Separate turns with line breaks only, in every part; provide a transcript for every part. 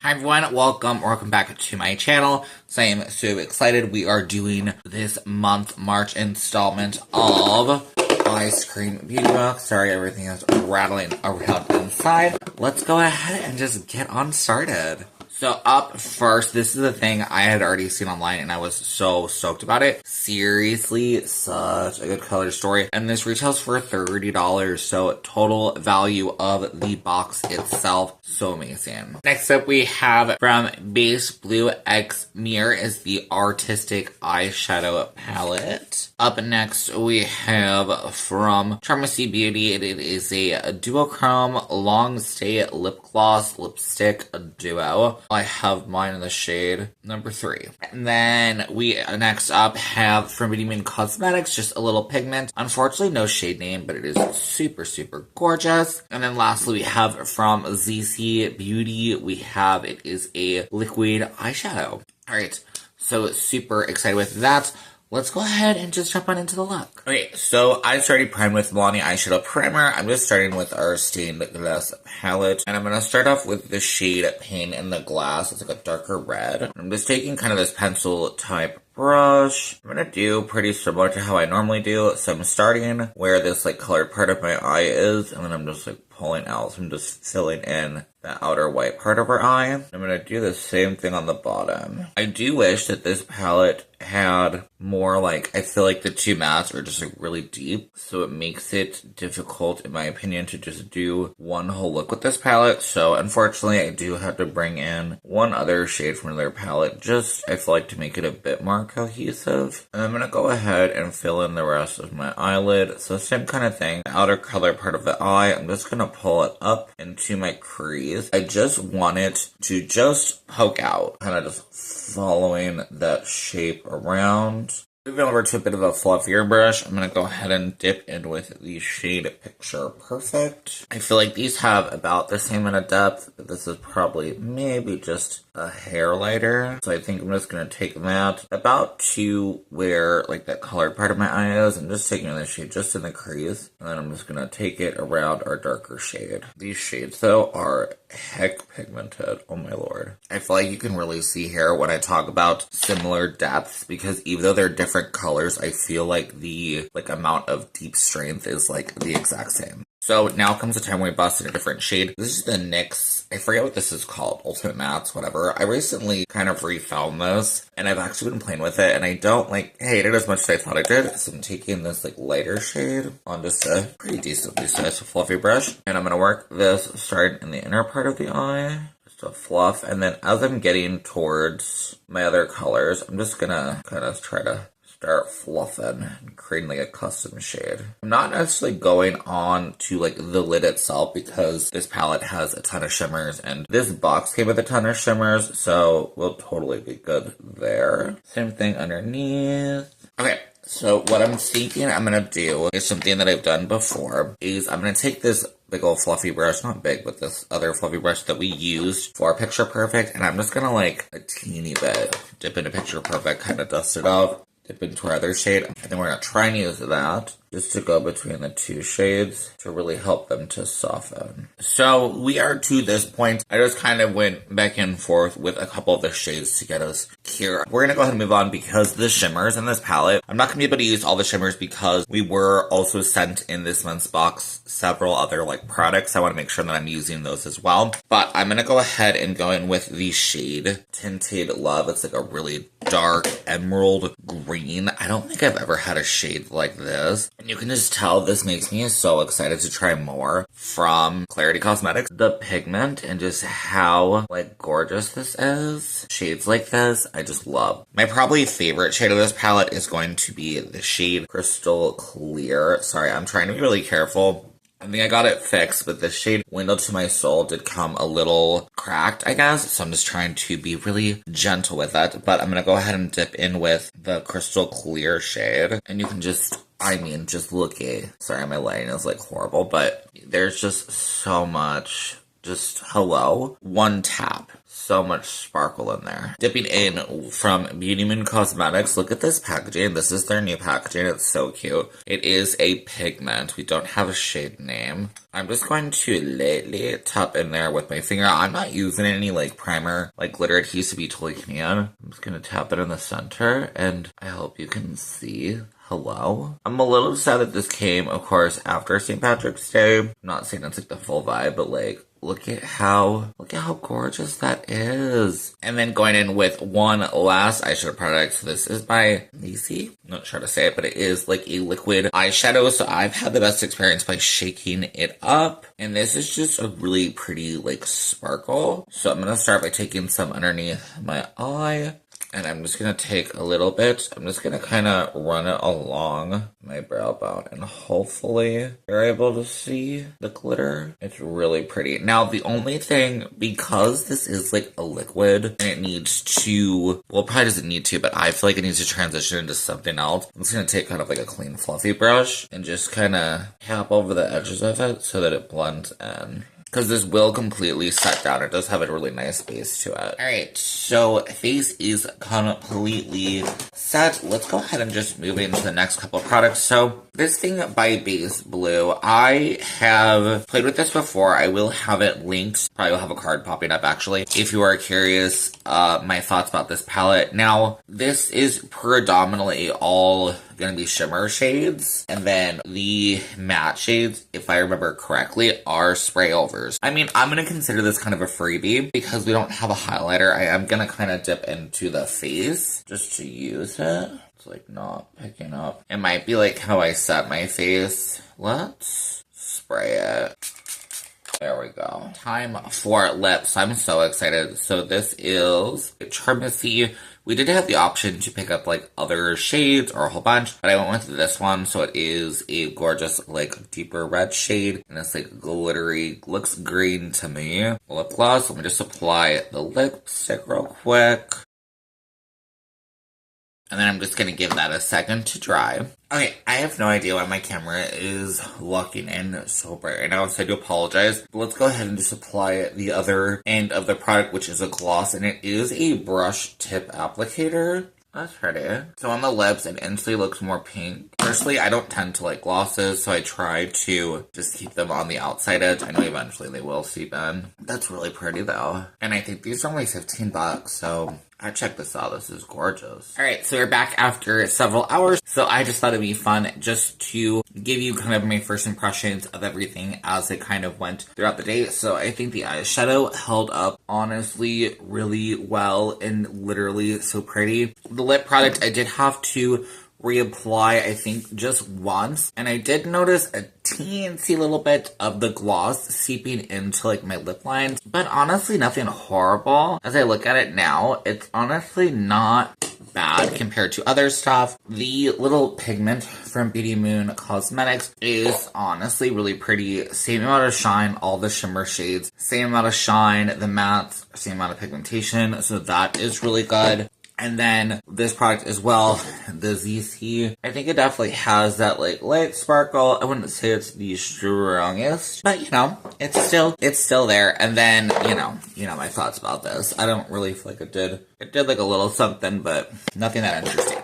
Hi everyone, welcome back to my channel. So I am so excited. We are doing this month March installment of Eyescream Beauty Box. Sorry, everything is rattling around inside. Let's go ahead and just get on started. So up first, this is the thing I had already seen online and I was so stoked about it. Seriously, such a good color story. And this retails for $30, so total value of the box itself, so amazing. Next up we have from Base Blue X Mirror is the Artistic Eyeshadow Palette. Up next we have from Charmacy Beauty, it is a duochrome long stay lip gloss lipstick duo. I have mine in the shade number 3. And then we next up have from Beauty Mean Cosmetics, just a little pigment. Unfortunately, no shade name, but it is super, super gorgeous. And then lastly, we have from ZC Beauty, it is a liquid eyeshadow. Alright, so super excited with that. Let's go ahead and just jump on into the look. Okay, so I started primed with Milani Eyeshadow Primer. I'm just starting with our stained glass palette. And I'm going to start off with the shade Pain in the Glass. It's like a darker red. I'm just taking kind of this pencil type brush. I'm going to do pretty similar to how I normally do. So I'm starting where this like colored part of my eye is. And then I'm just like pulling out. So I'm just filling in the outer white part of her eye. I'm going to do the same thing on the bottom. I do wish that this palette had more like, I feel like the two mattes are just like really deep. So it makes it difficult, in my opinion, to just do one whole look with this palette. So unfortunately, I do have to bring in one other shade from another palette. Just, I feel like, to make it a bit more cohesive. And I'm going to go ahead and fill in the rest of my eyelid. So same kind of thing. The outer color part of the eye, I'm just going to pull it up into my crease. I just want it to just poke out, kind of just following that shape around. Moving over to a bit of a fluffier brush, I'm going to go ahead and dip in with the shade Picture Perfect. I feel like these have about the same amount of depth, but this is probably maybe just a hair lighter. So I think I'm just going to take that about to where like that colored part of my eye is. I'm just taking the shade just in the crease. And then I'm just going to take it around our darker shade. These shades though are heck pigmented. Oh my lord. I feel like you can really see here when I talk about similar depths, because even though they're different colors, I feel like the amount of deep strength is like the exact same. So now comes the time when we bust in a different shade. This is the NYX, I forget what this is called, Ultimate Mattes, whatever. I recently kind of refound this, and I've actually been playing with it, and I don't hate it as much as I thought I did. So I'm taking this like lighter shade on just a pretty decently sized fluffy brush, and I'm going to work this starting in the inner part of the eye. Just a fluff, and then as I'm getting towards my other colors, I'm just going to kind of try to start fluffing and creating like a custom shade. I'm not necessarily going on to like the lid itself because this palette has a ton of shimmers and this box came with a ton of shimmers, so we'll totally be good there. Same thing underneath. Okay. So what I'm thinking I'm going to do is something that I've done before, is I'm going to take this big old fluffy brush, not big, but this other fluffy brush that we used for Picture Perfect, and I'm just going to like a teeny bit dip into Picture Perfect, kind of dust it off, dip into our other shade, and then we're going to try and use that just to go between the two shades to really help them to soften. So we are to this point. I just kind of went back and forth with a couple of the shades to get us here. We're going to go ahead and move on because the shimmers in this palette, I'm not going to be able to use all the shimmers because we were also sent in this month's box several other like products. I want to make sure that I'm using those as well. But I'm going to go ahead and go in with the shade Tinted Love. It's like a really dark emerald green. I don't think I've ever had a shade like this. And you can just tell this makes me so excited to try more from Clarity Cosmetics. The pigment and just how like gorgeous this is. Shades like this, I just love. My probably favorite shade of this palette is going to be the shade Crystal Clear. Sorry, I'm trying to be really careful. I think I got it fixed, but the shade Window to My Soul did come a little cracked, I guess. So I'm just trying to be really gentle with it. But I'm going to go ahead and dip in with the Crystal Clear shade. And you can just, just look at, sorry, my lighting is like horrible, but there's just so much, just hello. One tap. so much sparkle in there. Dipping in from Beauty Moon Cosmetics. Look at this packaging. This is their new packaging. It's so cute. It is a pigment. We don't have a shade name. I'm just going to lightly tap in there with my finger. I'm not using any like primer, like glitter adhesive you totally can. I'm just going to tap it in the center, and I hope you can see. Hello? I'm a little sad that this came, of course, after St. Patrick's Day. I'm not saying it's like the full vibe, but like, look at how gorgeous that is. And then going in with one last eyeshadow product. So this is by Macy. I'm not sure how to say it, but it is like a liquid eyeshadow. So I've had the best experience by shaking it up. And this is just a really pretty like sparkle. So I'm going to start by taking some underneath my eye. And I'm just going to take a little bit. I'm just going to kind of run it along my brow bone. And hopefully you're able to see the glitter. It's really pretty. Now, the only thing, because this is like a liquid and it needs to, well, it probably doesn't need to, but I feel like it needs to transition into something else. I'm just going to take kind of like a clean, fluffy brush and just kind of tap over the edges of it so that it blends in. Because this will completely set down. It does have a really nice base to it. Alright, so face is completely set. Let's go ahead and just move into the next couple of products. So this thing by Base Blue, I have played with this before. I will have it linked. Probably will have a card popping up actually. If you are curious, my thoughts about this palette. Now, this is predominantly all going to be shimmer shades, and then the matte shades, if I remember correctly, are spray overs. I mean, I'm going to consider this kind of a freebie because we don't have a highlighter. I am going to kind of dip into the face just to use it. It's like not picking up. It might be like how I set my face. Let's spray it. There we go. Time for lips. I'm so excited. So this is Charmacy. We did have the option to pick up like other shades or a whole bunch, but I went with this one. So it is a gorgeous like deeper red shade, and it's like glittery, looks green to me. Lip gloss. Let me just apply the lipstick real quick. And then I'm just going to give that a second to dry. Okay, I have no idea why my camera is locking in so bright right now, so I do apologize. But let's go ahead and just apply the other end of the product, which is a gloss, and it is a brush tip applicator. That's pretty. So on the lips, it instantly looks more pink. Personally, I don't tend to like glosses, so I try to just keep them on the outside edge. I know eventually they will seep in. That's really pretty though. And I think these are only $15, so I checked this out. This is gorgeous. Alright, so we're back after several hours. So I just thought it'd be fun just to give you kind of my first impressions of everything as it kind of went throughout the day. So I think the eyeshadow held up honestly really well and literally so pretty. The lip product, I did have to reapply, I think, just once. And I did notice a teensy little bit of the gloss seeping into like my lip lines. But honestly, nothing horrible. As I look at it now, it's honestly not bad compared to other stuff. The little pigment from Beauty Moon Cosmetics is honestly really pretty. Same amount of shine, all the shimmer shades. Same amount of shine, the mattes, same amount of pigmentation. So that is really good. And then this product as well, the ZC, I think it definitely has that like light sparkle. I wouldn't say it's the strongest, but you know, it's still there. And then, you know my thoughts about this. I don't really feel like it did like a little something, but nothing that interesting.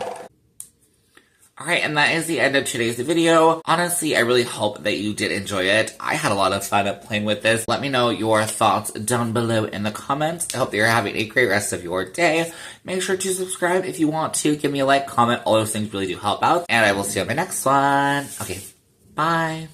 Alright, and that is the end of today's video. Honestly, I really hope that you did enjoy it. I had a lot of fun playing with this. Let me know your thoughts down below in the comments. I hope that you're having a great rest of your day. Make sure to subscribe if you want to. Give me a like, comment. All those things really do help out. And I will see you on my next one. Okay, bye.